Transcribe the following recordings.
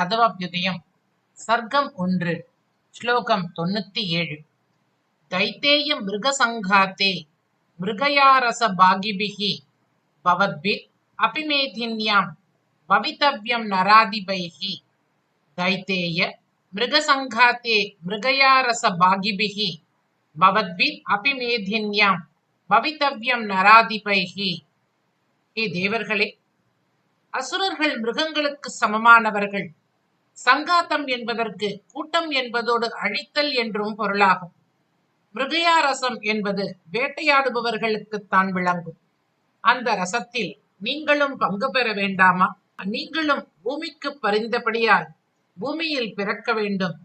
யாதவாபியுதயம் சர்க்கம் 1 ஸ்லோகம் 97 தைத்தேய மிருகசங்காத்தே மிருகயாரச பாகிபிஹி பவத்பிர் அபிமேதின்யாம் பவிதவ்யம் நராதிபைஹி தைத்தேய மிருகசங்காத்தே மிருகயாரச பாகிபிஹி பவத்பிர் அபிமேதின்யாம் பவிதவ்யம் நராதிபைஹி. ஹே தேவர்களே, அசுரர்கள் மிருகங்களுக்கு சமமானவர்கள். சங்காத்தம் என்பதற்கு கூட்டம் என்பதோடு அழித்தல் என்றும் பொருளாகும். மிருகயாரசம் என்பது வேட்டையாடுபவர்களுக்குத்தான் விளங்கும். அந்த ரசத்தில் நீங்களும் பங்கு பெற வேண்டாமா? நீங்களும் பூமிக்கு பரிந்தபடியால் பூமியில் பிறக்க வேண்டும்.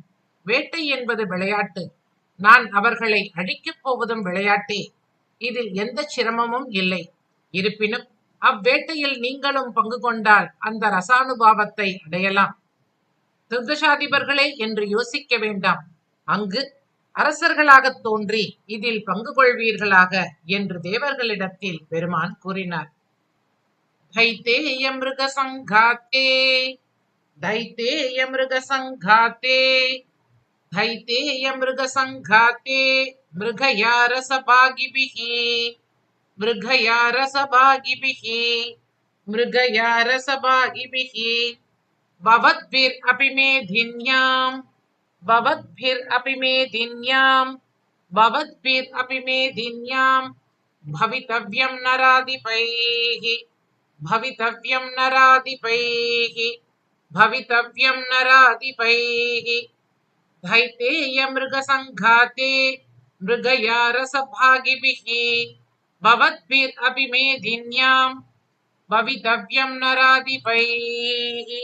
வேட்டை என்பது விளையாட்டு. நான் அவர்களை அழிக்கப் போவதும் விளையாட்டே. இதில் எந்த சிரமமும் இல்லை. இருப்பினும் அவ்வேட்டையில் நீங்களும் பங்கு கொண்டால் அந்த ரசானுபாவத்தை அடையலாம். துர்தசாதிபர்களே என்று யோசிக்க வேண்டாம். அங்கு அரசர்களாக தோன்றி இதில் பங்கு கொள்வீர்களாக என்று தேவர்களிடத்தில் பெருமான் கூறினார். தைத்தேய மிருக சங்காத்தே தைத்தேய மிருக சங்காத்தே தைத்தேய மிருக சங்காத்தே மிருகயாரச பாகிபிஹி மிருகயாரச பாகிபிஹி மிருகயாரச பாகிபிஹி பவத்பிர் அபிமேதின்யாம் பவத்பிர் அபிமேதின்யாம் பவத்பிர் அபிமேதின்யாம் பவிதவ்யம் நராதிபைஹி பவிதவ்யம் நராதிபைஹி பவிதவ்யம் நராதிபைஹி தைத்தேய மிருகசங்காத்தே மிருகயாரச பாகிபிஹி பவத்பிர் அபிமேதின்யாம் பவிதவ்யம் நராதிபைஹி.